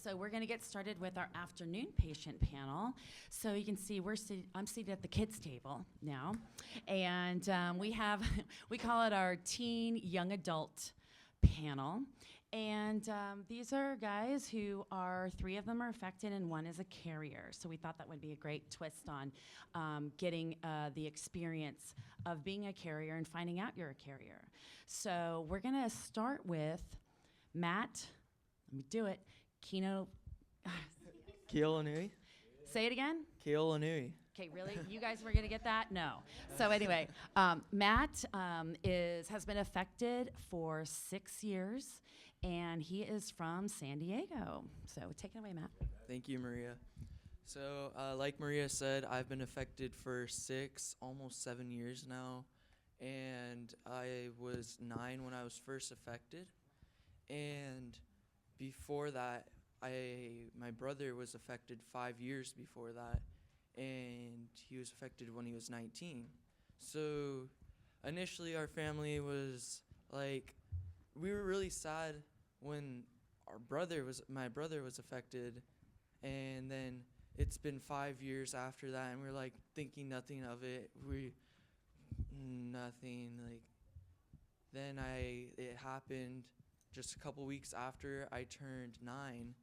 So we're going to get started with our afternoon patient panel. So you can see I'm seated at the kids table now, and we call it our teen young adult panel. And these are guys who are, 3 of them are affected and 1 is a carrier. So we thought that would be a great twist on getting the experience of being a carrier and finding out you're a carrier. So we're going to start with Matt. Let me do it. Keolanui. Say it again. Keolanui. Okay, really? You guys were going to get that? No. So anyway, Matt has been affected for 6 years, and he is from San Diego. So take it away, Matt. Thank you, Maria. So like Maria said, I've been affected for 6, almost 7 years now, and I was 9 when I was first affected, and before that, my brother was affected 5 years before that, and he was affected when he was 19. So initially our family was like, we were really sad when my brother was affected, and then it's been 5 years after that, and we're like thinking nothing of it. Then it happened just a couple weeks after I turned 9,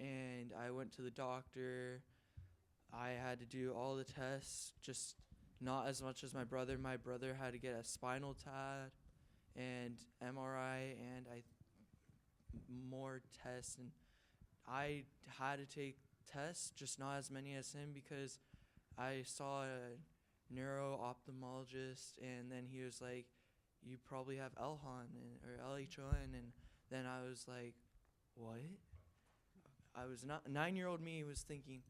and I went to the doctor. I had to do all the tests, just not as much as my brother. My brother had to get a spinal tap and MRI and more tests, and I had to take tests, just not as many as him, because I saw a neuro-ophthalmologist, and then he was like, you probably have LHON or LHON, and then I was like, what? I was not 9-year-old me was thinking,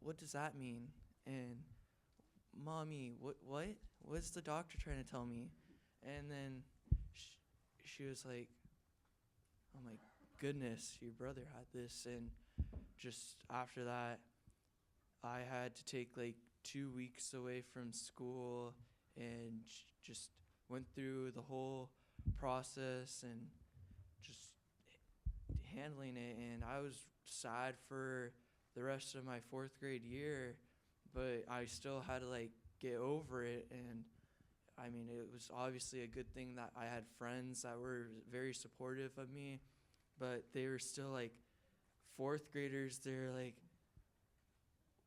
what does that mean? And mommy, what? What's the doctor trying to tell me? And then she was like, oh my goodness, your brother had this. And just after that, I had to take like 2 weeks away from school and just went through the whole process and just handling it. And I was sad for the rest of my 4th grade year, but I still had to like get over it. And I mean, it was obviously a good thing that I had friends that were very supportive of me, but they were still like 4th graders. They're like,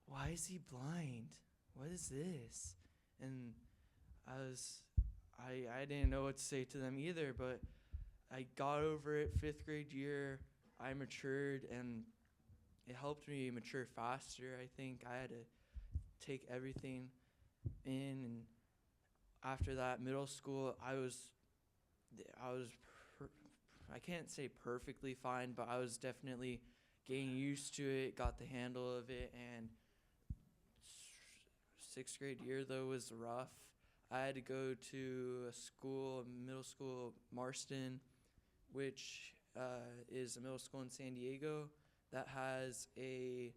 why is he blind? What is this? And I didn't know what to say to them either, but I got over it 5th grade year. I matured, and it helped me mature faster. I think I had to take everything in, and after that, middle school, I can't say perfectly fine, but I was definitely getting used to it, got the handle of it, and 6th grade year, though, was rough. I had to go to middle school, Marston, which is a middle school in San Diego that has I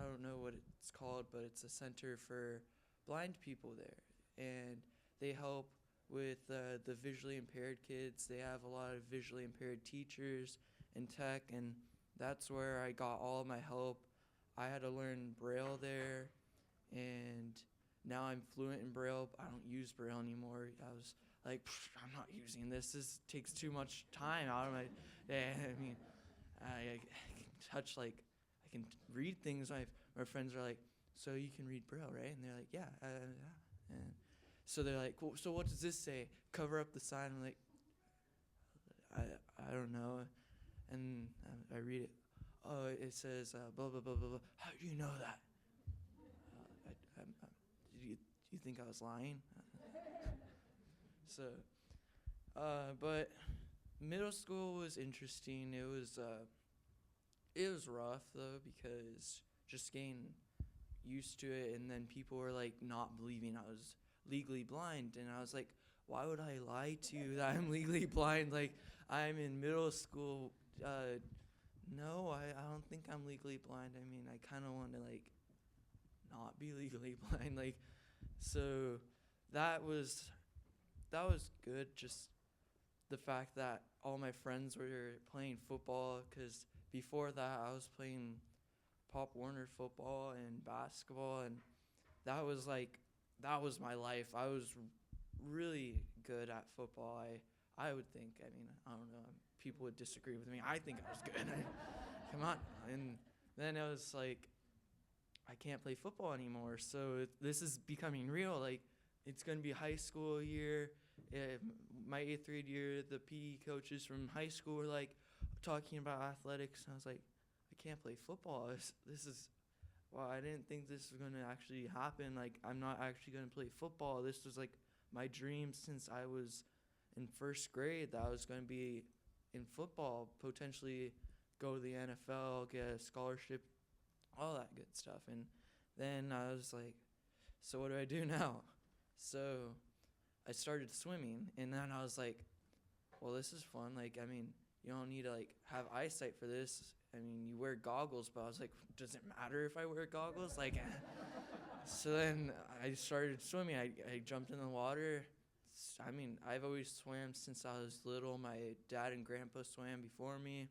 don't know what it's called, but it's a center for blind people there. And they help with the visually impaired kids. They have a lot of visually impaired teachers and tech, and that's where I got all of my help. I had to learn Braille there, and now I'm fluent in Braille. I don't use Braille anymore. I was like, I'm not using this. This takes too much time out of my day. I mean, I can touch, I can read things. My friends are like, so you can read Braille, right? And they're like, yeah. And so they're like, well, so what does this say? Cover up the sign. I'm like, I don't know. And I read it. Oh, it says blah, blah, blah, blah, blah. How do you know that? Do you think I was lying? So, but middle school was interesting. It was rough though, because just getting used to it, and then people were like not believing I was legally blind, and I was like, why would I lie to you that I'm legally blind? Like, I'm in middle school. No, I don't think I'm legally blind. I mean, I kind of want to not be legally blind. So that was good. Just the fact that all my friends were playing football, because before that I was playing Pop Warner football and basketball, and that was my life. I was really good at football. I would think. I mean, I don't know. People would disagree with me. I think I was good. Come on. And then it was like, I can't play football anymore. So this is becoming real. Like, it's going to be high school year. My 8th grade year, the PE coaches from high school were like talking about athletics. And I was like, I can't play football. This is, well, I didn't think this was going to actually happen. Like, I'm not actually going to play football. This was like my dream since I was in 1st grade, that I was going to be in football, potentially go to the NFL, get a scholarship, all that good stuff. And then I was like, so what do I do now? So I started swimming, and then I was like, well, this is fun. Like, I mean, you don't need to like have eyesight for this. I mean, you wear goggles, but I was like, does it matter if I wear goggles? Like, so then I started swimming. I jumped in the water. I mean, I've always swam since I was little. My dad and grandpa swam before me.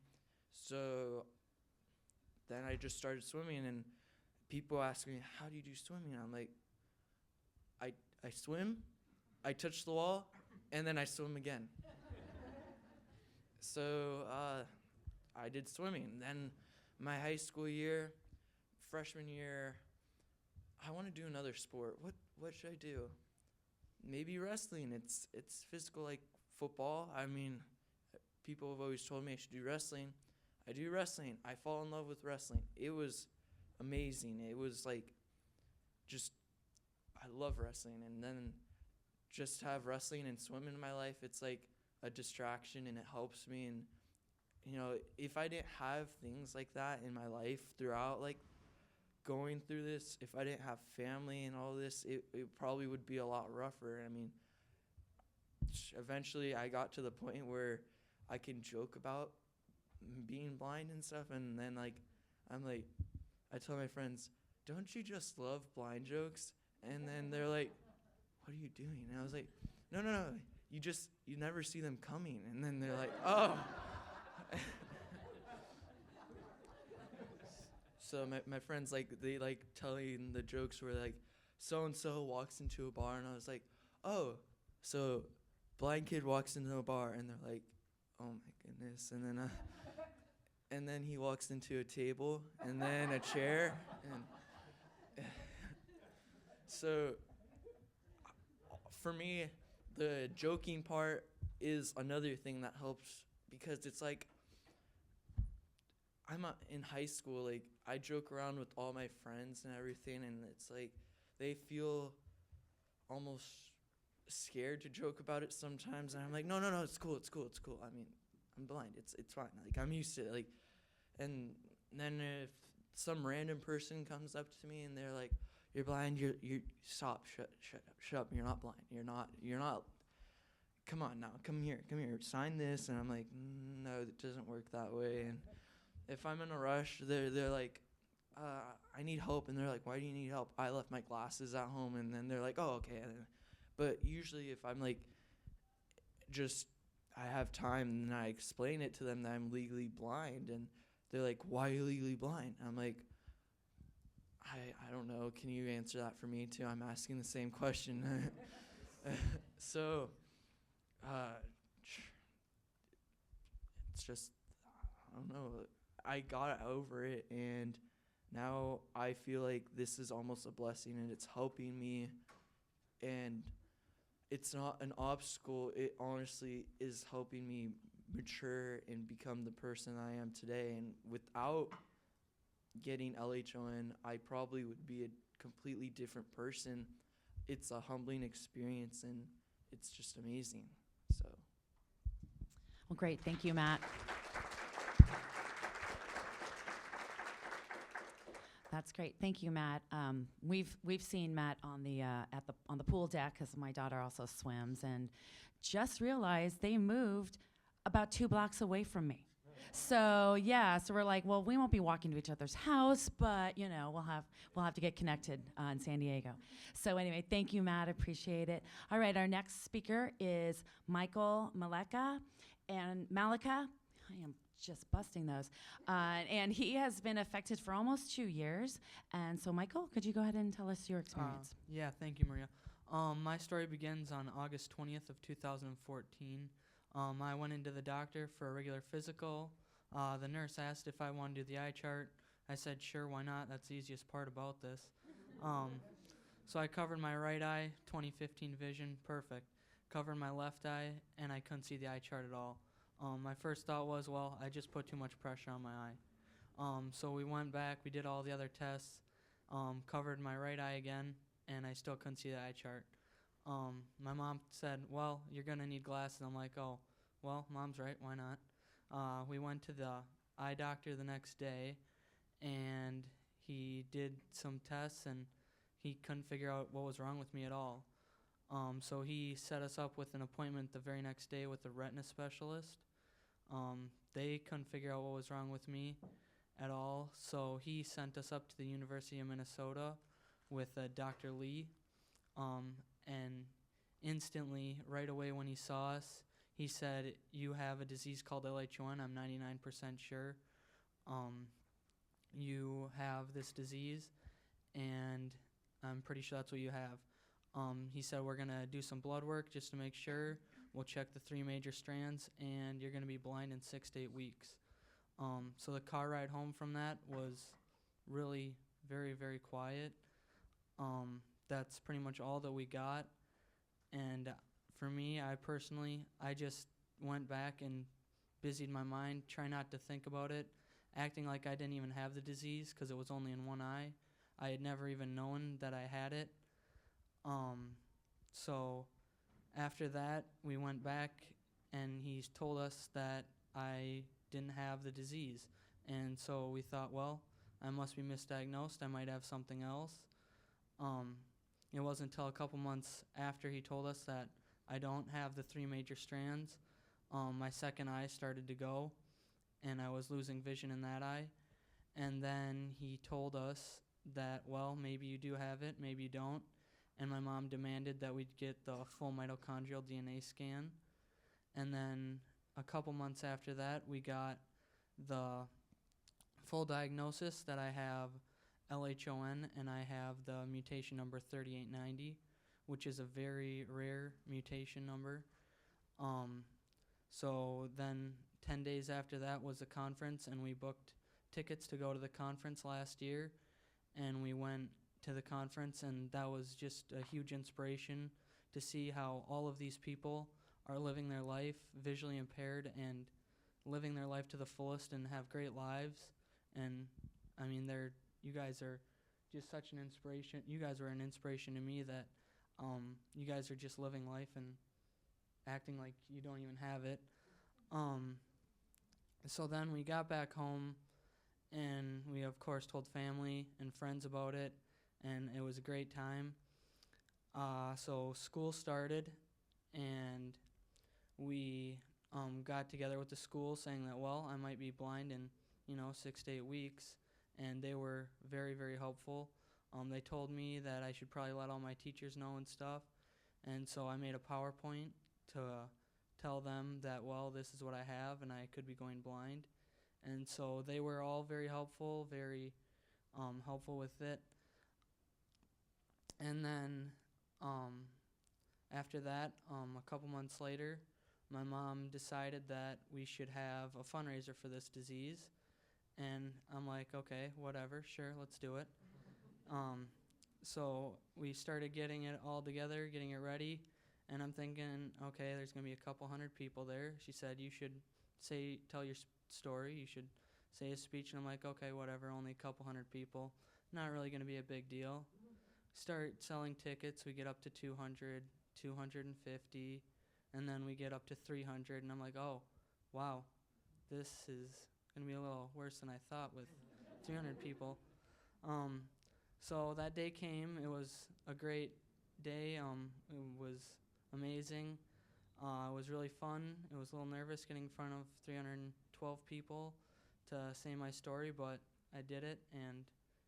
So then I just started swimming, and people ask me, how do you do swimming? I'm like, I swim, I touch the wall, and then I swim again. So I did swimming. Then my high school year, freshman year, I want to do another sport. What should I do? Maybe wrestling. It's physical like football. I mean, people have always told me I should do wrestling. I do wrestling. I fall in love with wrestling. It was amazing. It was like just, I love wrestling. And then just have wrestling and swimming in my life, it's like a distraction, and it helps me. And, you know, if I didn't have things like that in my life throughout, like, going through this, if I didn't have family and all this, it probably would be a lot rougher. I mean, eventually I got to the point where I can joke about being blind and stuff, and then like I tell my friends, don't you just love blind jokes? And then they're like, what are you doing? And I was like, no, you never see them coming. And then they're like, oh. So my friends, like, they like telling the jokes where like so-and-so walks into a bar, and I was like, oh, so blind kid walks into a bar, and they're like, oh my goodness. And then he walks into a table, and then a chair, and so for me, the joking part is another thing that helps, because it's like, I'm in high school, like, I joke around with all my friends and everything, and it's like, they feel almost scared to joke about it sometimes, and I'm like, no, it's cool. I mean, I'm blind, it's fine, like, I'm used to it, like, and then if some random person comes up to me and they're like, you're blind, you stop, shut up, you're not blind, you're not, come on now, come here, sign this, and I'm like, no, it doesn't work that way. And if I'm in a rush, they're like, I need help, and they're like, why do you need help? I left my glasses at home, and then they're like, oh, okay. But usually if I'm like, just, I have time, and I explain it to them that I'm legally blind, and they're like, why are you legally blind? I'm like, I don't know. Can you answer that for me too? I'm asking the same question. So, it's just, I don't know. I got over it, and now I feel like this is almost a blessing, and it's helping me, and it's not an obstacle. It honestly is helping me mature and become the person I am today. And without getting LHON, I probably would be a completely different person. It's a humbling experience, and it's just amazing. So, Well, great. Thank you, Matt. That's great. Thank you, Matt. We've seen Matt on the on the pool deck, because my daughter also swims, and just realized they moved about 2 blocks away from me. So yeah, so we're like, well, we won't be walking to each other's house, but you know, we'll have to get connected in San Diego. So anyway, thank you, Matt. Appreciate it. All right, our next speaker is Michael Maleka and Malika. I am just busting those. And he has been affected for almost 2 years. And so, Michael, could you go ahead and tell us your experience? Yeah, thank you, Maria. My story begins on August 20th of 2014. I went into the doctor for a regular physical. The nurse asked if I wanted to do the eye chart. I said, sure, why not? That's the easiest part about this. So I covered my right eye, 2015 vision, perfect. Covered my left eye, and I couldn't see the eye chart at all. My first thought was, well, I just put too much pressure on my eye. So we went back, we did all the other tests, covered my right eye again, and I still couldn't see the eye chart. My mom said, well, you're going to need glasses. I'm like, oh, well, Mom's right, why not? We went to the eye doctor the next day, and he did some tests, and he couldn't figure out what was wrong with me at all. So he set us up with an appointment the very next day with a retina specialist. They couldn't figure out what was wrong with me at all, so he sent us up to the University of Minnesota with Dr. Lee. And instantly, right away when he saw us, he said, you have a disease called LHON. I'm 99% sure you have this disease, and I'm pretty sure that's what you have. He said, we're going to do some blood work just to make sure. We'll check the 3 major strands, and you're going to be blind in 6 to 8 weeks. So the car ride home from that was really very, very quiet. That's pretty much all that we got. And for me, I just went back and busied my mind, try not to think about it, acting like I didn't even have the disease because it was only in one eye. I had never even known that I had it. So after that, we went back, and he told us that I didn't have the disease. And so we thought, well, I must be misdiagnosed. I might have something else. It wasn't until a couple months after he told us that I don't have the 3 major strands, my second eye started to go, and I was losing vision in that eye. And then he told us that, well, maybe you do have it, maybe you don't. And my mom demanded that we'd get the full mitochondrial DNA scan. And then a couple months after that, we got the full diagnosis that I have LHON, and I have the mutation number 3890, which is a very rare mutation number. So then 10 days after that was the conference, and we booked tickets to go to the conference last year, and we went to the conference, and that was just a huge inspiration to see how all of these people are living their life visually impaired and living their life to the fullest and have great lives. And I mean, you guys are just such an inspiration. You guys were an inspiration to me that you guys are just living life and acting like you don't even have it. So then we got back home, and we of course told family and friends about it, and it was a great time. So school started, and we got together with the school saying that, well, I might be blind in 6 to 8 weeks, and they were very, very helpful. They told me that I should probably let all my teachers know and stuff, and so I made a PowerPoint to tell them that, well, this is what I have, and I could be going blind. And so they were all very helpful, very helpful with it. And then after that, a couple months later, my mom decided that we should have a fundraiser for this disease. And I'm like, okay, whatever, sure, let's do it. So we started getting it all together, getting it ready. And I'm thinking, okay, there's going to be a couple hundred people there. She said, you should tell your story. You should say a speech. And I'm like, okay, whatever, only a couple hundred people. Not really going to be a big deal. Start selling tickets. We get up to 200, 250, and then we get up to 300. And I'm like, oh, wow, this is going to be a little worse than I thought with 300 people. So that day came. It was a great day. It was amazing. It was really fun. It was a little nervous getting in front of 300 12 people to say my story, but I did it, and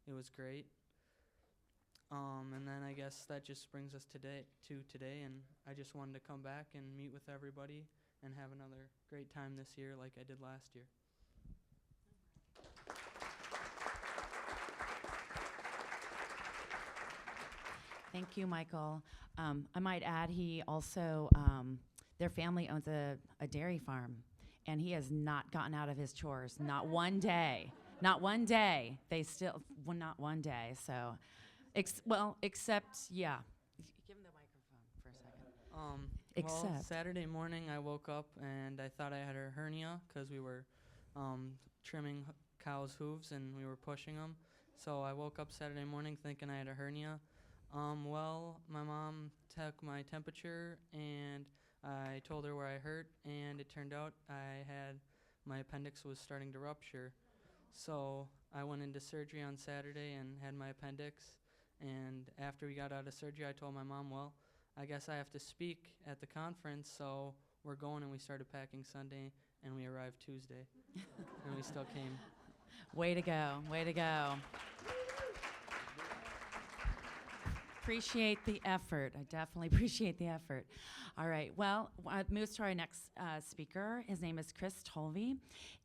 it was great. And then I guess that just brings us today, and I just wanted to come back and meet with everybody and have another great time this year like I did last year. Thank you, Michael. I might add, he also, their family owns a dairy farm, and he has not gotten out of his chores, not one day. Not one day. They still, well, not one day. So, except, yeah. Give him the microphone for a second. Well, Except. Saturday morning I woke up and I thought I had a hernia because we were trimming cows' hooves and we were pushing them. So I woke up Saturday morning thinking I had a hernia. Well, my mom took my temperature and I told her where I hurt, and it turned out my appendix was starting to rupture. So I went into surgery on Saturday and had my appendix. And after we got out of surgery, I told my mom, well, I guess I have to speak at the conference, so we're going, and we started packing Sunday, and we arrived Tuesday, and we still came. Way to go. Way to go. Appreciate the effort. I definitely appreciate the effort. All right. Well, moves to our next speaker. His name is Chris Tolvey,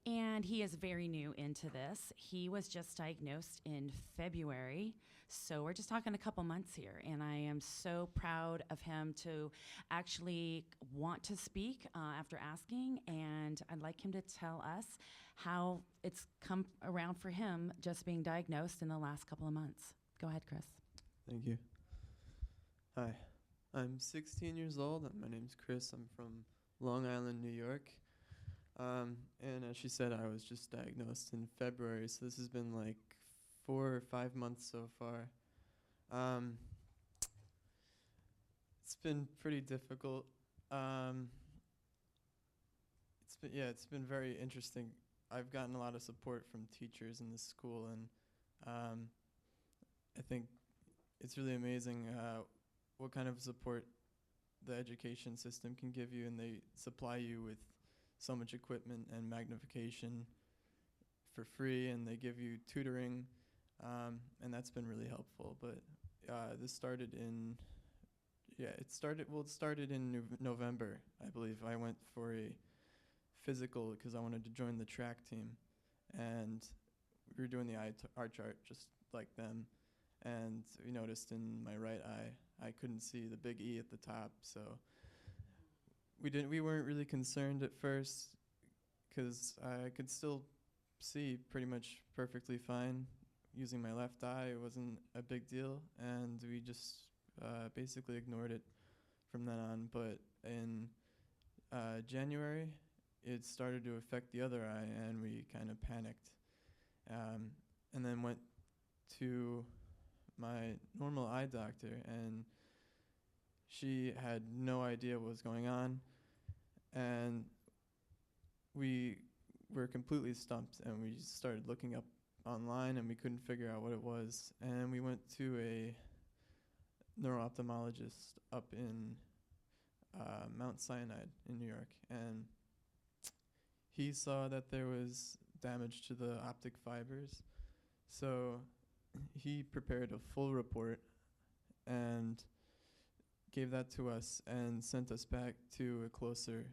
and he is very new into this. He was just diagnosed in February, so we're just talking a couple months here, and I am so proud of him to actually want to speak after asking, and I'd like him to tell us how it's come around for him just being diagnosed in the last couple of months. Go ahead, Chris. Thank you. Hi, I'm 16 years old. My name's Chris. I'm from Long Island, New York. And as she said, I was just diagnosed in February, so this has been like 4 or 5 months so far. It's been pretty difficult. It's been very interesting. I've gotten a lot of support from teachers in this school, and I think it's really amazing what kind of support the education system can give you, and they supply you with so much equipment and magnification for free, and they give you tutoring, and that's been really helpful. But this started in, it started in November, I believe. I went for a physical because I wanted to join the track team, and we were doing the eye chart just like them. And we noticed in my right eye, I couldn't see the big E at the top, so we weren't really concerned at first because I could still see pretty much perfectly fine using my left eye. It wasn't a big deal, and we just basically ignored it from then on. But in January, it started to affect the other eye, and we kind of panicked, and then went to my normal eye doctor, and she had no idea what was going on, and we were completely stumped, and we just started looking up online, and we couldn't figure out what it was, and we went to a neuro-ophthalmologist up in Mount Sinai in New York, and he saw that there was damage to the optic fibers, so he prepared a full report and gave that to us and sent us back to a closer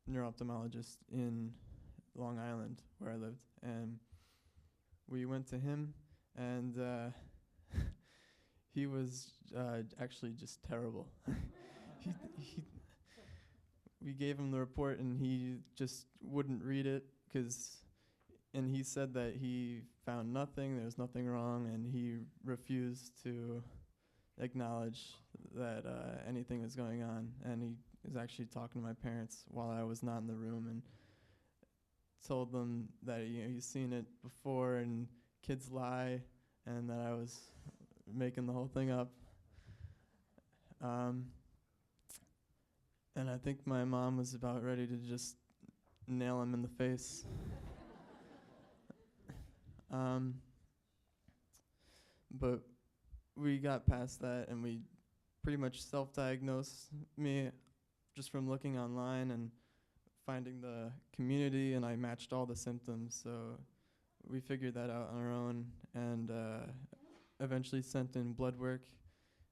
neuro-ophthalmologist in Long Island, where I lived. And we went to him, and he was actually just terrible. We gave him the report, and he just wouldn't read it, and he said that he found nothing, there was nothing wrong, and he refused to acknowledge that anything was going on. And he was actually talking to my parents while I was not in the room, and told them that he's seen it before, and kids lie, and that I was making the whole thing up. And I think my mom was about ready to just nail him in the face. But we got past that, and we pretty much self-diagnosed me just from looking online and finding the community, and I matched all the symptoms. So we figured that out on our own, and eventually sent in blood work,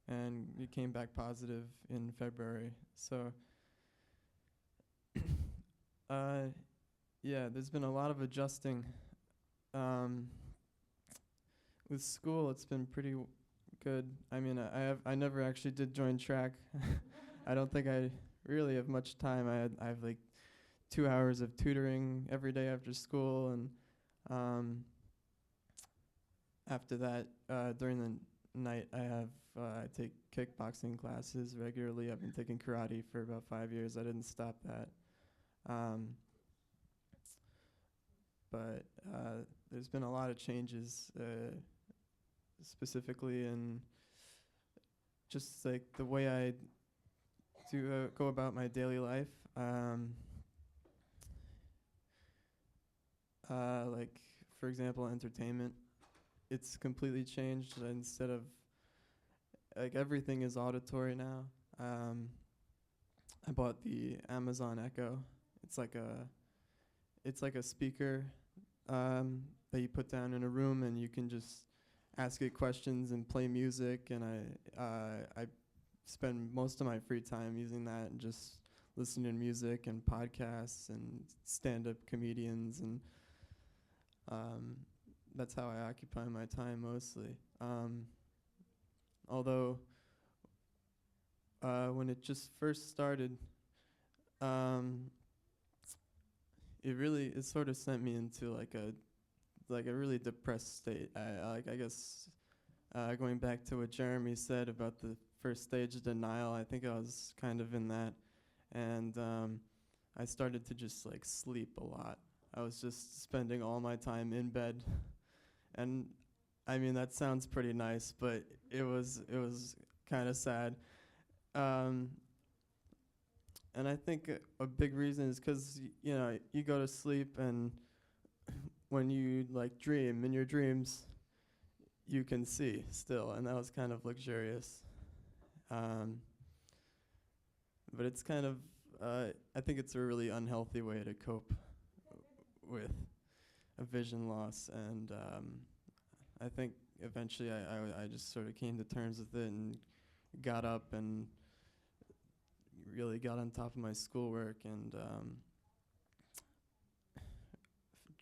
and it came back positive in February. So yeah, there's been a lot of adjusting. With school, it's been pretty good. I mean, I never actually did join track. I don't think I really have much time. I have like 2 hours of tutoring every day after school, and after that, during the night, I take kickboxing classes regularly. I've been taking karate for about 5 years. I didn't stop that. But there's been a lot of changes, specifically in just like the way I do go about my daily life. Like, for example, entertainment. It's completely changed. Instead of, like, everything is auditory now. I bought the Amazon Echo. It's like a speaker that you put down in a room, and you can just ask it questions and play music. And I spend most of my free time using that and just listening to music and podcasts and stand-up comedians, and that's how I occupy my time mostly. Although when it just first started, it sort of sent me into like a really depressed state. I guess going back to what Jeremy said about the first stage of denial, I think I was kind of in that, and I started to just like sleep a lot. I was just spending all my time in bed, and I mean that sounds pretty nice, but it was kind of sad. And I think a big reason is because you go to sleep, and when you like dream, in your dreams, you can see still, and that was kind of luxurious. But it's kind of, I think it's a really unhealthy way to cope with a vision loss, and I think eventually I just sort of came to terms with it and got up and really got on top of my schoolwork, and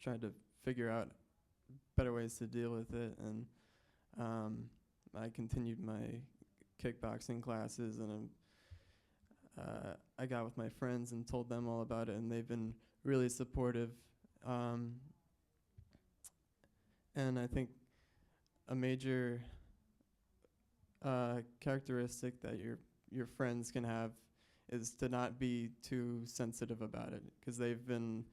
tried to figure out better ways to deal with it. And I continued my kickboxing classes, and I got with my friends and told them all about it, and they've been really supportive. And I think a major characteristic that your friends can have is to not be too sensitive about it, because they've been,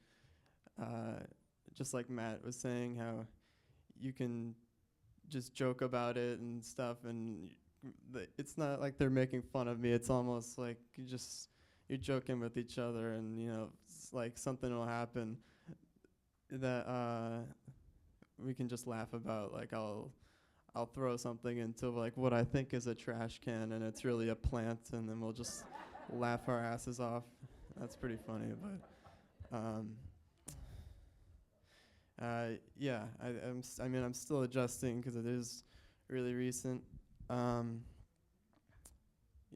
just like Matt was saying, how you can just joke about it and stuff, and it's not like they're making fun of me. It's almost like you're joking with each other, and it's like something will happen that we can just laugh about. Like I'll throw something into like what I think is a trash can, and it's really a plant, and then we'll just laugh our asses off. That's pretty funny, but yeah, I'm still adjusting because it is really recent.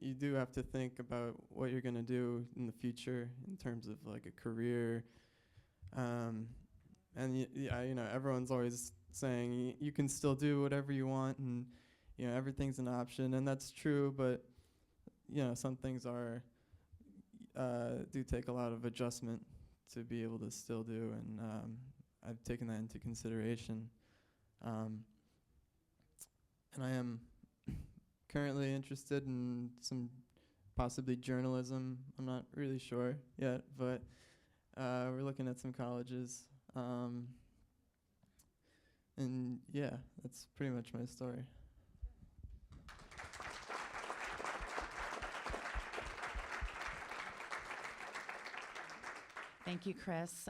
You do have to think about what you're gonna do in the future in terms of like a career, and everyone's always saying you can still do whatever you want, and everything's an option, and that's true. But some things do take a lot of adjustment to be able to still do, and I've taken that into consideration. And I am currently interested in some possibly journalism. I'm not really sure yet, but we're looking at some colleges. And yeah, that's pretty much my story. Thank you, Chris.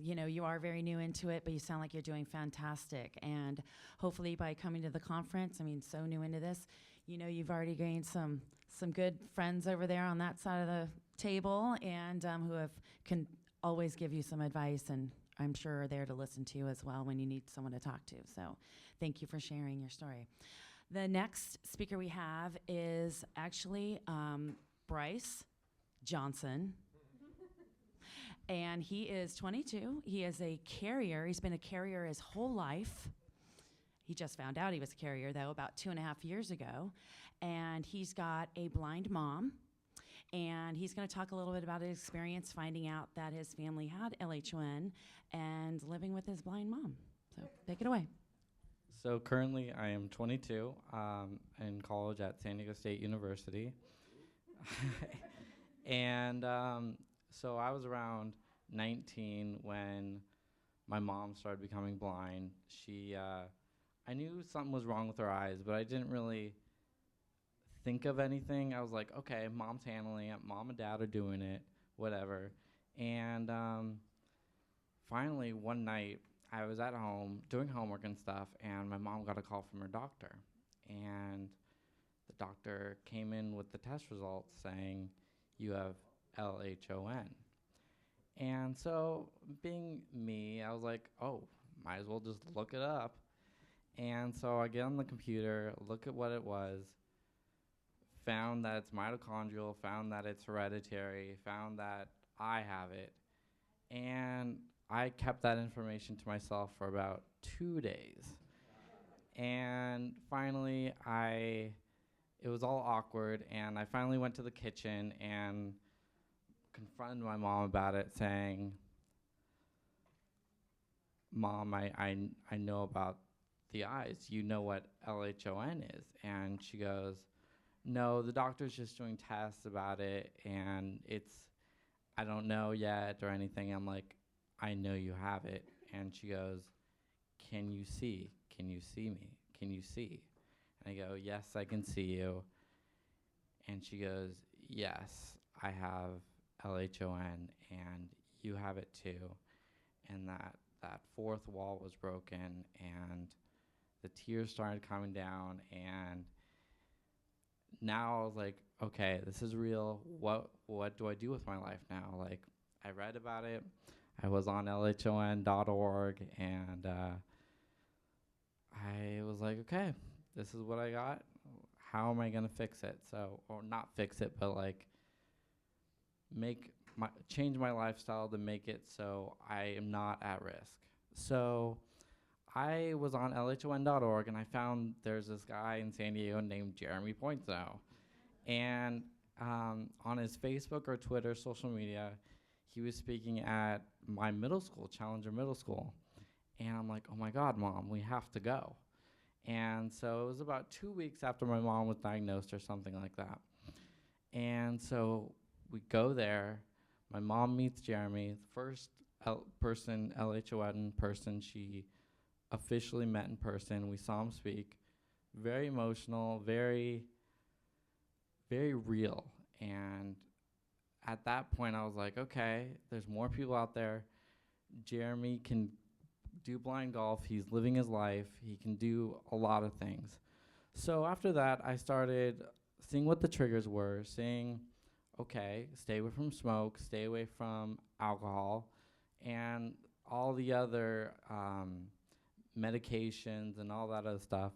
You are very new into it, but you sound like you're doing fantastic. And hopefully by coming to the conference, so new into this, you've already gained some good friends over there on that side of the table, and who have always give you some advice, and I'm sure are there to listen to you as well when you need someone to talk to. So thank you for sharing your story. The next speaker we have is actually Bryce Johnson. And he is 22. He is a carrier. He's been a carrier his whole life. He just found out he was a carrier, though, about 2.5 years ago. And he's got a blind mom. And he's going to talk a little bit about his experience finding out that his family had LHON and living with his blind mom. So take it away. So currently I am 22, in college at San Diego State University. And so I was around 19 when my mom started becoming blind. I knew something was wrong with her eyes, but I didn't really think of anything. I was like, okay, mom's handling it, mom and dad are doing it, whatever. And finally, one night, I was at home doing homework and stuff, and my mom got a call from her doctor. And the doctor came in with the test results saying, you have LHON. And so, being me, I was like, oh, might as well just look it up. And so I get on the computer, look at what it was, found that it's mitochondrial, found that it's hereditary, found that I have it. And I kept that information to myself for about 2 days. And finally, it was all awkward, and I finally went to the kitchen and confronted my mom about it, saying, Mom, I know about the eyes. You know what LHON is? And she goes, no, the doctor's just doing tests about it, and I don't know yet or anything. I'm like, I know you have it. And she goes, can you see? Can you see me? Can you see? And I go, yes, I can see you. And she goes, yes, I have LHON, and you have it too. And that fourth wall was broken, and the tears started coming down, and now I was like, okay, this is real. What do I do with my life now? Like, I read about it. I was on LHON.org, and I was like, okay, this is what I got. How am I gonna fix it? So, or not fix it, but like change my lifestyle to make it so I am not at risk. So I was on LHON.org, and I found there's this guy in San Diego named Jeremy Pointsnow. And on his Facebook or Twitter, social media, he was speaking at my middle school, Challenger Middle School. And I'm like, oh my God, Mom, we have to go. And so it was about 2 weeks after my mom was diagnosed or something like that. And so we go there. My mom meets Jeremy, the first LHON person she officially met in person. We saw him speak. Very emotional, very, very real. And at that point, I was like, okay, there's more people out there. Jeremy can do blind golf. He's living his life. He can do a lot of things. So after that, I started seeing what the triggers were, saying, okay, stay away from smoke, stay away from alcohol, and all the other medications and all that other stuff.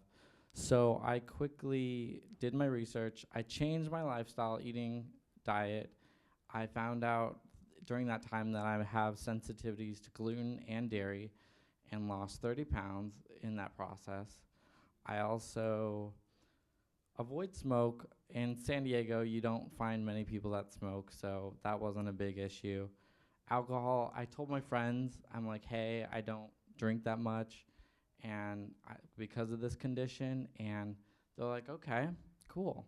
So I quickly did my research. I changed my lifestyle, eating diet. I found out during that time that I have sensitivities to gluten and dairy, and lost 30 pounds in that process. I also avoid smoke. In San Diego, you don't find many people that smoke, so that wasn't a big issue. Alcohol, I told my friends, I'm like, hey, I don't drink that much, and because of this condition, and they're like, okay, cool.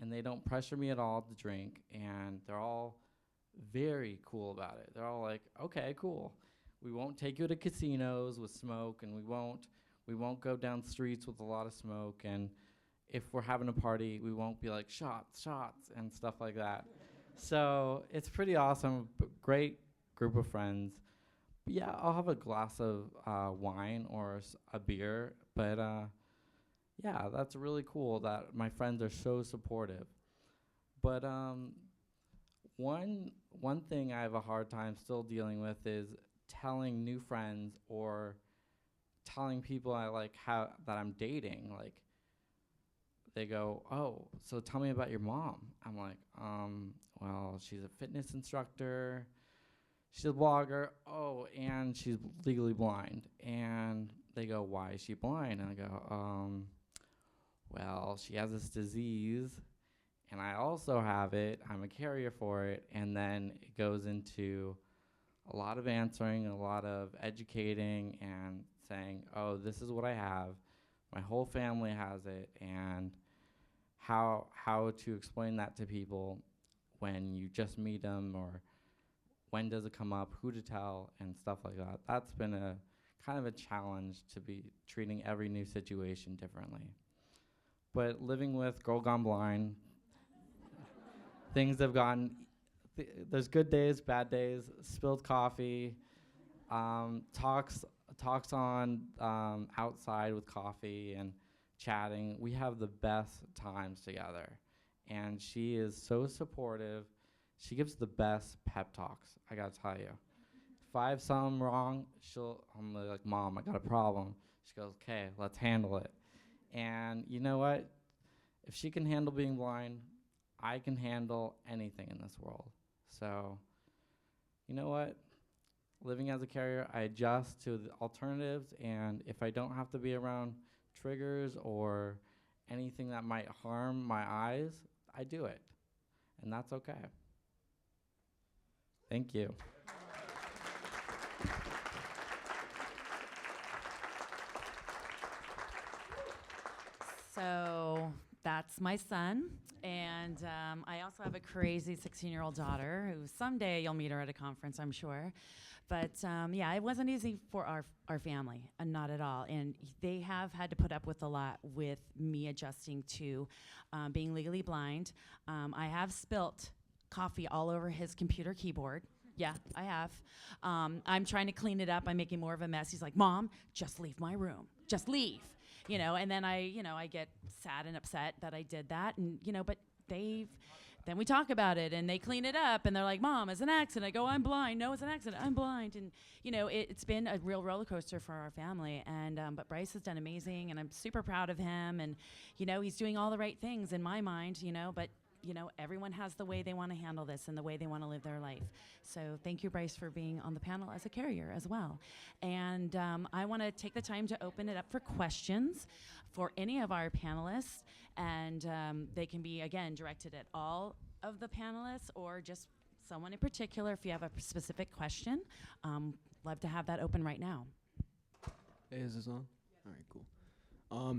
And they don't pressure me at all to drink, and they're all very cool about it. They're all like, okay, cool. We won't take you to casinos with smoke, and we won't go down streets with a lot of smoke, and if we're having a party, we won't be like shots, and stuff like that. So it's pretty awesome, great group of friends. But yeah, I'll have a glass of wine or a beer, but yeah, that's really cool that my friends are so supportive. But one thing I have a hard time still dealing with is telling new friends or telling people I like how that I'm dating. Like they go, "Oh, so tell me about your mom." I'm like, well, she's a fitness instructor. She's a blogger. Oh, and she's legally blind. And they go, "Why is she blind?" And I go, well, she has this disease, and I also have it. I'm a carrier for it. And then it goes into a lot of answering, a lot of educating, and saying, "Oh, this is what I have. My whole family has it," and how to explain that to people when you just meet them, or when does it come up, who to tell, and stuff like that. That's been a kind of a challenge to be treating every new situation differently. But living with Girl Gone Blind, things have gotten, there's good days, bad days, spilled coffee, talks on outside with coffee and chatting. We have the best times together. And she is so supportive. She gives the best pep talks, I gotta tell you. If I have something wrong, I'm like, "Mom, I got a problem." She goes, "Okay, let's handle it." And you know what? If she can handle being blind, I can handle anything in this world. So, you know what? Living as a carrier, I adjust to the alternatives, and if I don't have to be around triggers or anything that might harm my eyes, I do it. And that's okay. Thank you. So that's my son. And I also have a crazy 16-year-old daughter who someday you'll meet her at a conference, I'm sure. But yeah, it wasn't easy for our family, not at all. And they have had to put up with a lot with me adjusting to being legally blind. I have spilt coffee all over his computer keyboard. Yeah, I have. I'm trying to clean it up. I'm making more of a mess. He's like, "Mom, just leave my room. Just leave." And then I get sad and upset that I did that. And, but then we talk about it and they clean it up and they're like, "Mom, it's an accident." I go, "I'm blind." "No, it's an accident. I'm blind." And, it's been a real roller coaster for our family. And, but Bryce has done amazing and I'm super proud of him. And, he's doing all the right things in my mind, but everyone has the way they want to handle this and the way they want to live their life. So thank you, Bryce, for being on the panel as a carrier as well. And I want to take the time to open it up for questions for any of our panelists. And they can be, again, directed at all of the panelists or just someone in particular if you have a specific question. Love to have that open right now. Hey, is this on? Yeah. All right, cool.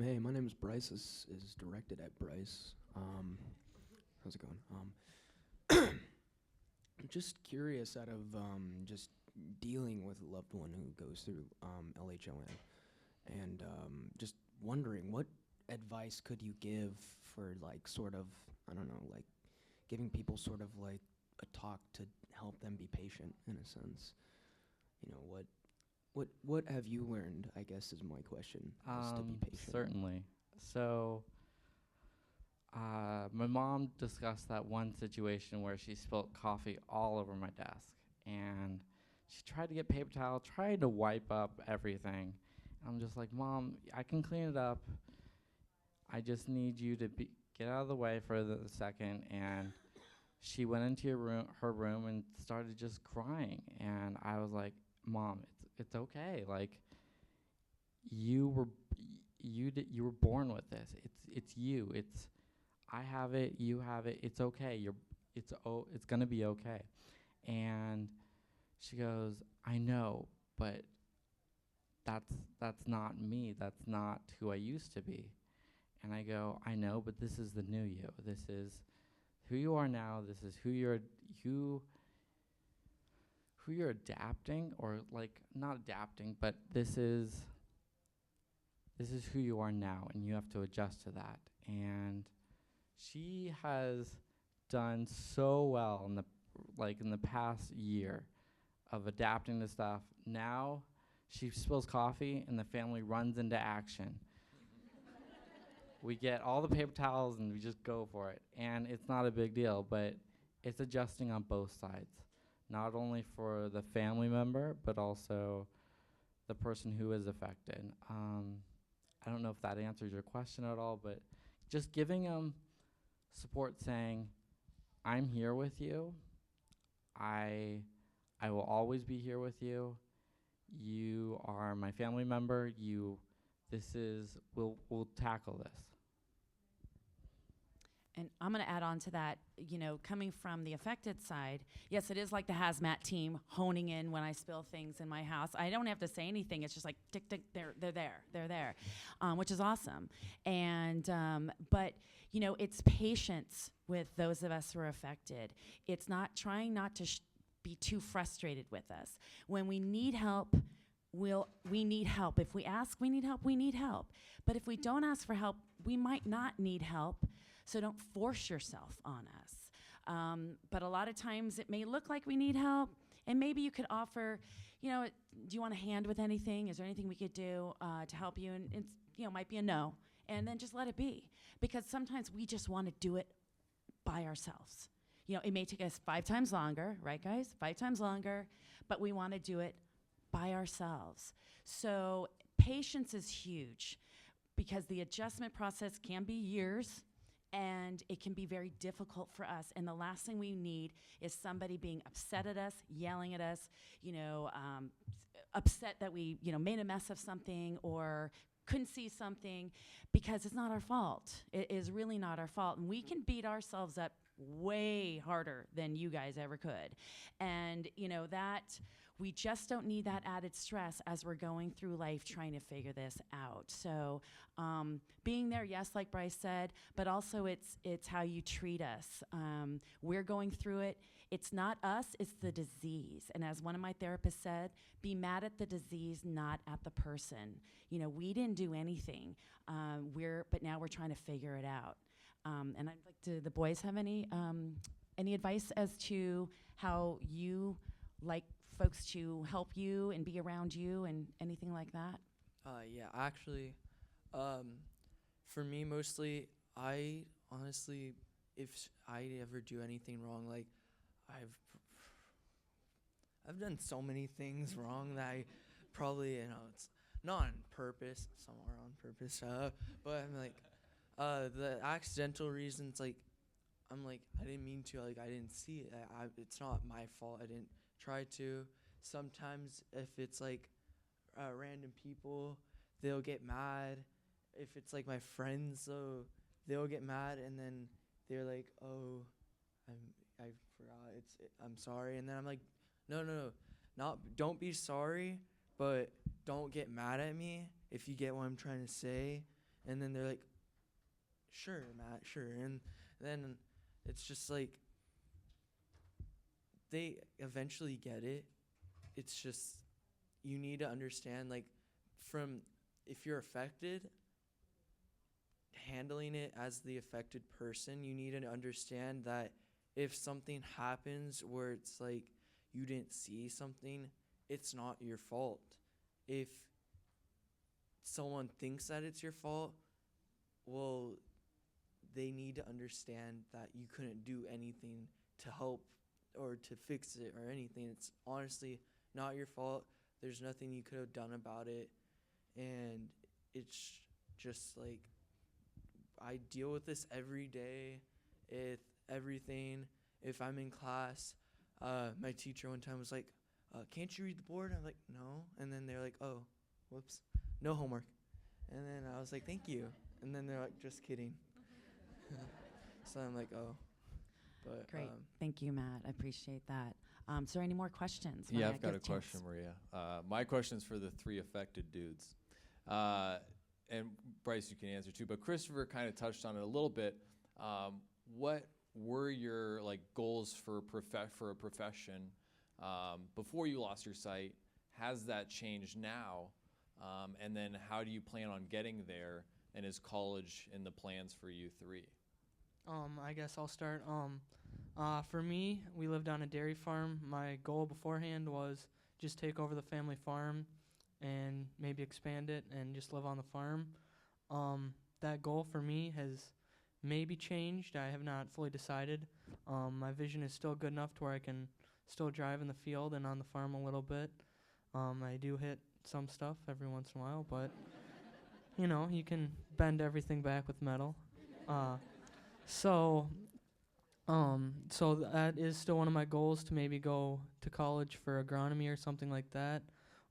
Hey, my name is Bryce. This is directed at Bryce. How's it going? I'm just curious, out of just dealing with a loved one who goes through LHON, and just wondering, what advice could you give for, like, sort of, I don't know, like, giving people sort of like a talk to help them be patient in a sense? What have you learned, I guess, is my question, is to be patient. Certainly. So my mom discussed that one situation where she spilt coffee all over my desk, and she tried to get paper towel, tried to wipe up everything. I'm just like, "Mom, I can clean it up. I just need you to get out of the way for a second." And she went into her room and started just crying. And I was like, "Mom, it's okay. Like, you were born with this. It's you. I have it, you have it, it's okay, it's gonna be okay." And she goes, "I know, but that's not me, that's not who I used to be." And I go, "I know, but this is the new you. This is who you are now, this is who you're adapting, or like not adapting, but this is who you are now, and you have to adjust to that." And she has done so well in the past year of adapting to stuff. Now she spills coffee and the family runs into action. We get all the paper towels and we just go for it. And it's not a big deal, but it's adjusting on both sides, not only for the family member, but also the person who is affected. I don't know if that answers your question at all, but just giving them support, saying, I'm here with you. I will always be here with you. You are my family member. We'll tackle this. And I'm going to add on to that, coming from the affected side, yes, it is like the hazmat team honing in when I spill things in my house. I don't have to say anything. It's just like, tick, tick, they're there, which is awesome. And, but, it's patience with those of us who are affected. It's not trying not to be too frustrated with us. When we need help, we need help. If we ask, we need help, we need help. But if we don't ask for help, we might not need help. So don't force yourself on us. But a lot of times it may look like we need help, and maybe you could offer, do you want a hand with anything? Is there anything we could do to help you? And it's, might be a no, and then just let it be. Because sometimes we just want to do it by ourselves. It may take us 5 times longer, right, guys? 5 times longer, but we want to do it by ourselves. So patience is huge, because the adjustment process can be years, and it can be very difficult for us. And the last thing we need is somebody being upset at us, yelling at us, upset that we, made a mess of something or couldn't see something, because it's not our fault. It is really not our fault. And we can beat ourselves up way harder than you guys ever could. And, that we just don't need that added stress as we're going through life trying to figure this out. So being there, yes, like Bryce said, but also it's how you treat us. We're going through it. It's not us, it's the disease. And as one of my therapists said, be mad at the disease, not at the person. We didn't do anything, but now we're trying to figure it out. And I'd like to, the boys have any advice as to how you like folks to help you and be around you and anything like that? Yeah, actually, for me mostly, I honestly, if I ever do anything wrong, like I've done so many things wrong that I probably, it's not on purpose, some are on purpose, but I'm like, the accidental reasons, like, I'm like, I didn't mean to, like, I didn't see it, it's not my fault, I didn't try to. Sometimes if it's like random people, they'll get mad. If it's like my friends, though, they'll get mad, and then they're like, oh, I forgot, I'm sorry. And then I'm like, no, don't be sorry, but don't get mad at me if you get what I'm trying to say. And then they're like, sure, Matt, sure. And then it's just like, they eventually get it. It's just, you need to understand, like, if you're affected, handling it as the affected person, you need to understand that if something happens where it's like you didn't see something, it's not your fault. If someone thinks that it's your fault, well, they need to understand that you couldn't do anything to help or to fix it or anything. It's honestly not your fault. There's nothing you could have done about it. And it's just like, I deal with this every day with everything. If I'm in class, my teacher one time was like, can't you read the board? I'm like, no. And then they're like, oh, whoops, no homework. And then I was like, thank you. And then they're like, just kidding. So I'm like, oh. But, Great. Thank you, Matt. I appreciate that. Is there any more questions? Yeah, I've got a question, Maria. My question's for the 3 affected dudes. And Bryce, you can answer too, but Christopher kind of touched on it a little bit. What were your goals for a profession before you lost your sight? Has that changed now? And then how do you plan on getting there? And is college in the plans for you 3? I guess I'll start. For me, we lived on a dairy farm. My goal beforehand was just take over the family farm and maybe expand it and just live on the farm. That goal for me has maybe changed. I have not fully decided. My vision is still good enough to where I can still drive in the field and on the farm a little bit. I do hit some stuff every once in a while, but you know, you can bend everything back with metal. So that is still one of my goals, to maybe go to college for agronomy or something like that,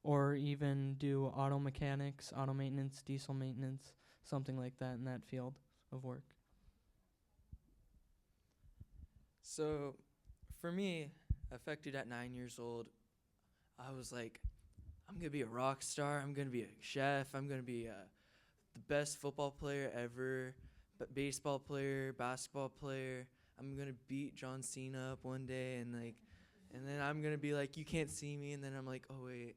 or even do auto mechanics, auto maintenance, diesel maintenance, something like that in that field of work. So, for me, affected at 9 years old, I was like, I'm gonna be a rock star. I'm gonna be a chef. I'm gonna be the best football player ever, baseball player, basketball player. I'm gonna beat John Cena up one day, and then I'm gonna be like, you can't see me, and then I'm like, oh wait.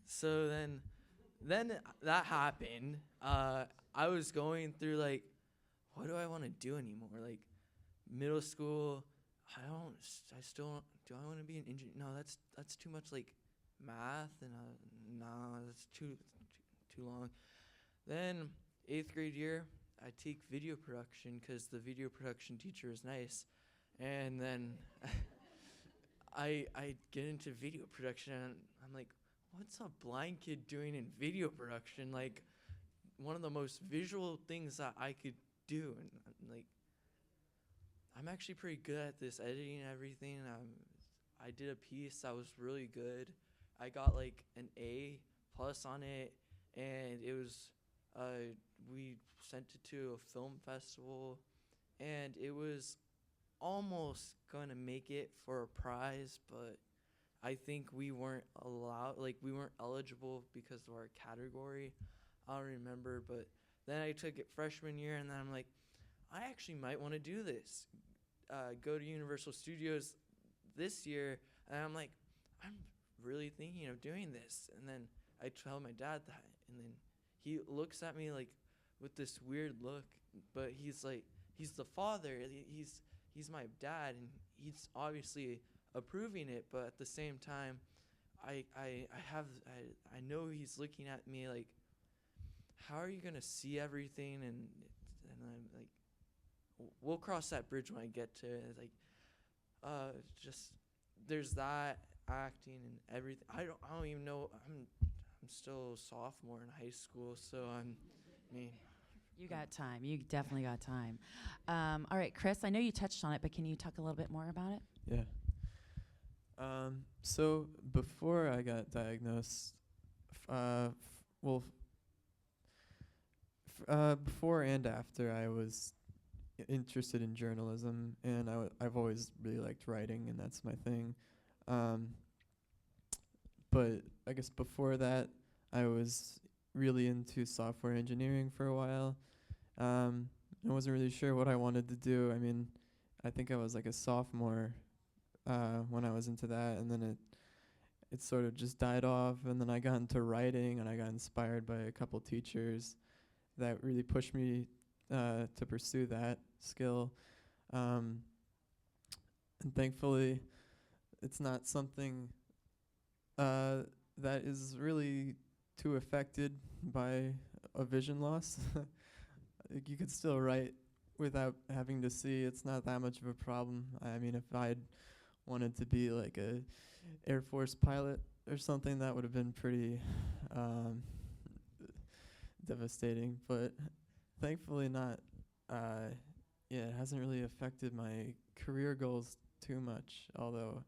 So then that happened. I was going through like, what do I want to do anymore? Like, middle school, I still don't, do I want to be an engineer? No, that's too much like math, and no, that's too long. Then 8th grade year, I take video production because the video production teacher is nice, and then I get into video production, and I'm like, what's a blind kid doing in video production? Like, one of the most visual things that I could do, and like, I'm actually pretty good at this, editing and everything. I did a piece that was really good. I got like an A+ on it, and it was we sent it to a film festival, and it was almost gonna make it for a prize, but I think we weren't allowed, like we weren't eligible because of our category. I don't remember, but then I took it freshman year, and then I'm like, I actually might want to do this. Go to Universal Studios this year, and I'm like, I'm really thinking of doing this. And then I tell my dad that, and then he looks at me like with this weird look, but he's like, he's the father, he's my dad, and he's obviously approving it, but at the same time, I know he's looking at me like, how are you gonna see everything? And I'm like, we'll cross that bridge when I get to it. It's like, just there's that, acting and everything. I don't even know. I'm still a sophomore in high school, so You got time. You definitely got time. All right, Chris, I know you touched on it, but can you talk a little bit more about it? Yeah. So before I got diagnosed, before and after, I was interested in journalism, and I've always really liked writing, and that's my thing. But I guess before that, I was really into software engineering for a while. I wasn't really sure what I wanted to do. I mean, I think I was like a sophomore when I was into that, and then it sort of just died off, and then I got into writing, and I got inspired by a couple teachers that really pushed me to pursue that skill. And thankfully, it's not something that is really too affected by a vision loss. Like, you could still write without having to see. It's not that much of a problem. I mean, if I'd wanted to be like a Air Force pilot or something, that would have been pretty devastating, but thankfully not. Yeah, it hasn't really affected my career goals too much, although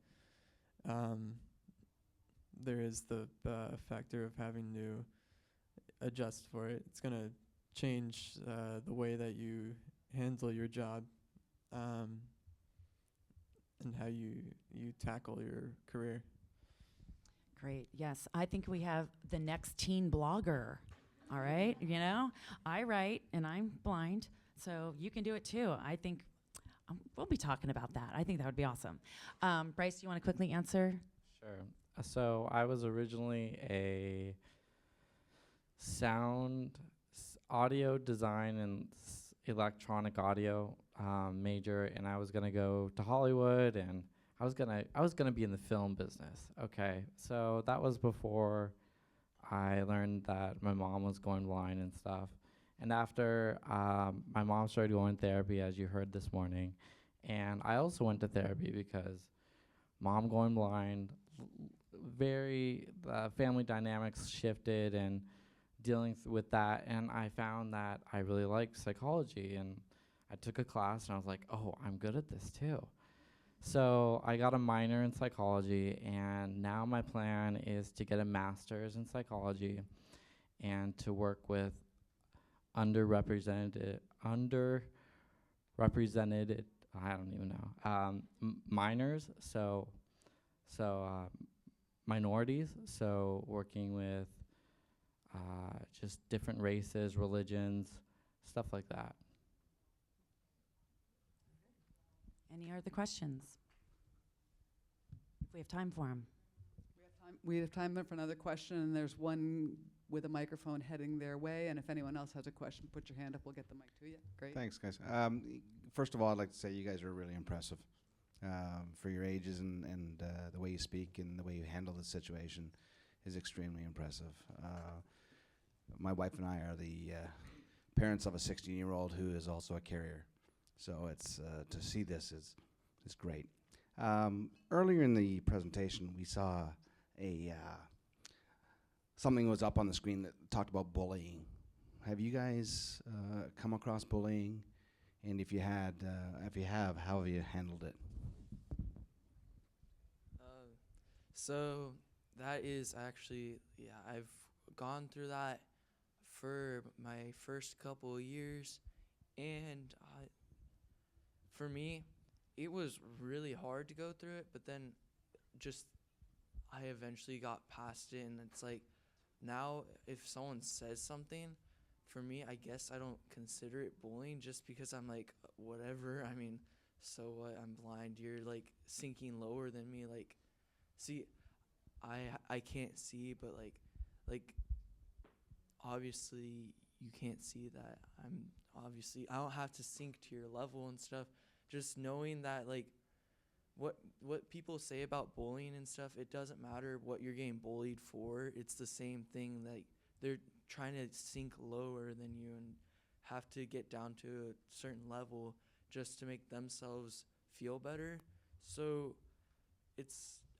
there is the factor of having to adjust for it. It's going to change the way that you handle your job and how you tackle your career. Great. Yes, I think we have the next teen blogger. All right, you know, I write and I'm blind, so you can do it too. I think we'll be talking about that. I think that would be awesome. Bryce, you want to quickly answer? Sure. So I was originally a audio design and electronic audio major, and I was gonna go to Hollywood, and I was gonna be in the film business. Okay, so that was before I learned that my mom was going blind and stuff, And after my mom started going to therapy, as you heard this morning, and I also went to therapy because mom going blind, very family dynamics shifted and dealing with that. And I found that I really liked psychology, and I took a class and I was like, oh, I'm good at this too. So I got a minor in psychology, and now my plan is to get a master's in psychology and to work with underrepresented, I don't even know, minors, so minorities, so working with just different races, religions, stuff like that. Any other questions? If we have time for them. We have time for another question, and there's one with a microphone heading their way. And if anyone else has a question, put your hand up. We'll get the mic to you. Great. Thanks, guys. First of all, I'd like to say you guys are really impressive for your ages, and the way you speak and the way you handle the situation is extremely impressive. My wife and I are the parents of a 16-year-old who is also a carrier. So it's to see this is great. Earlier in the presentation, we saw something was up on the screen that talked about bullying. Have you guys come across bullying? And if you have, how have you handled it? So that is actually, I've gone through that for my first couple of years, and for me, it was really hard to go through it, but then just I eventually got past it, and it's like now if someone says something, for me, I guess I don't consider it bullying just because I'm like, whatever. I mean, so what? I'm blind. You're like sinking lower than me. Like, see, I can't see, but like obviously you can't see that. I don't have to sink to your level and stuff. Just knowing that like what people say about bullying and stuff, it doesn't matter what you're getting bullied for. It's the same thing. Like they're trying to sink lower than you and have to get down to a certain level just to make themselves feel better. So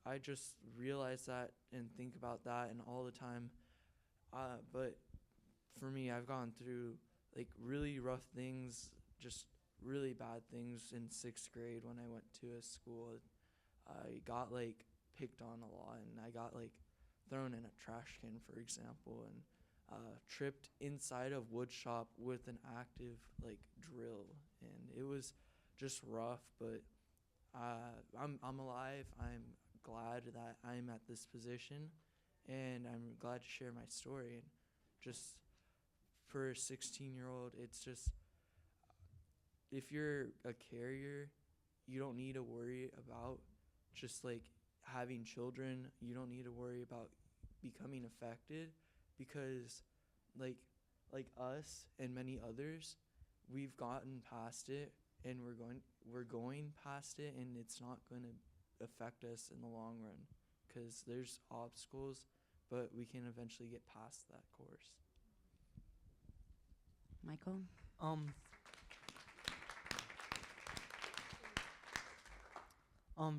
I just realize that and think about that and all the time. But for me, I've gone through like really rough things, just really bad things in 6th grade when I went to a school. I got like picked on a lot, and I got like thrown in a trash can, for example, and tripped inside of wood shop with an active like drill, and it was just rough. But I'm alive. I'm glad that I'm at this position, and I'm glad to share my story. And just for a 16-year-old, it's just if you're a carrier, you don't need to worry about just like having children. You don't need to worry about becoming affected, because like us and many others, we've gotten past it, and we're going past it, and it's not going to affect us in the long run, because there's obstacles, but we can eventually get past that course. Michael?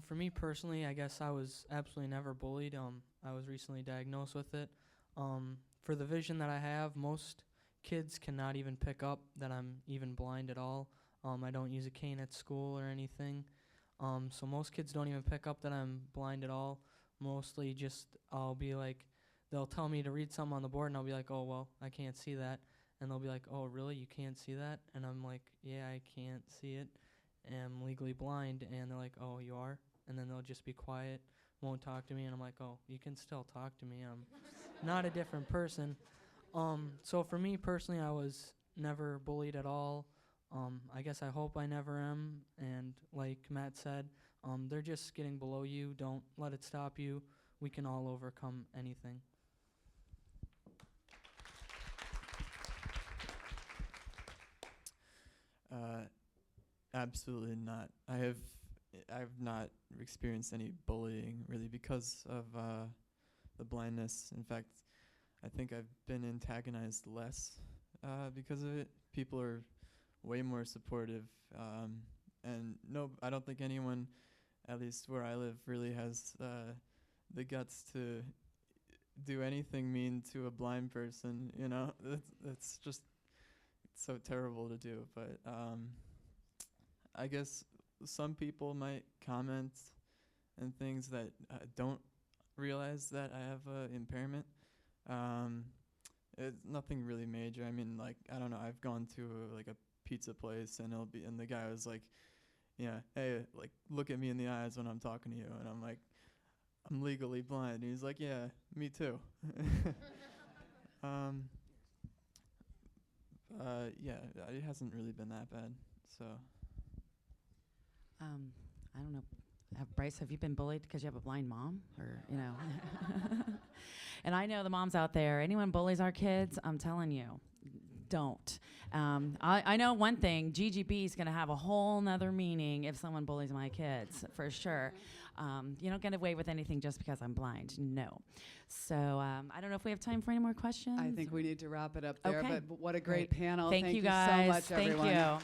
For me personally, I guess I was absolutely never bullied. I was recently diagnosed with it. For the vision that I have, most kids cannot even pick up that I'm even blind at all. I don't use a cane at school or anything. So most kids don't even pick up that I'm blind at all. Mostly just I'll be like, they'll tell me to read something on the board, and I'll be like, oh, well, I can't see that. And they'll be like, oh, really? You can't see that? And I'm like, yeah, I can't see it. And I'm legally blind. And they're like, oh, you are? And then they'll just be quiet, won't talk to me. And I'm like, oh, you can still talk to me. I'm not a different person. So for me personally, I was never bullied at all. I guess I hope I never am. And like Matt said, they're just getting below you. Don't let it stop you. We can all overcome anything. Absolutely not. I've not experienced any bullying really because of the blindness. In fact, I think I've been antagonized less because of it. People are way more supportive, and no, I don't think anyone, at least where I live, really has the guts to do anything mean to a blind person. You know, that's just so terrible to do. But I guess some people might comment and things that don't realize that I have a impairment. It's nothing really major. I mean, like, I don't know. I've gone to like a pizza place and the guy was like, yeah, hey, like, look at me in the eyes when I'm talking to you. And I'm like, I'm legally blind. And he's like, yeah, me too. Yeah, it hasn't really been that bad. So. I don't know. Bryce, have you been bullied because you have a blind mom? Or, you know. And I know the moms out there, anyone bullies our kids, I'm telling you, don't. I know one thing, GGB is going to have a whole nother meaning if someone bullies my kids, for sure. You don't get away with anything just because I'm blind, no. So I don't know if we have time for any more questions. I think we need to wrap it up there, Okay. but what a great panel. Thank you so guys. much, Thank everyone. you.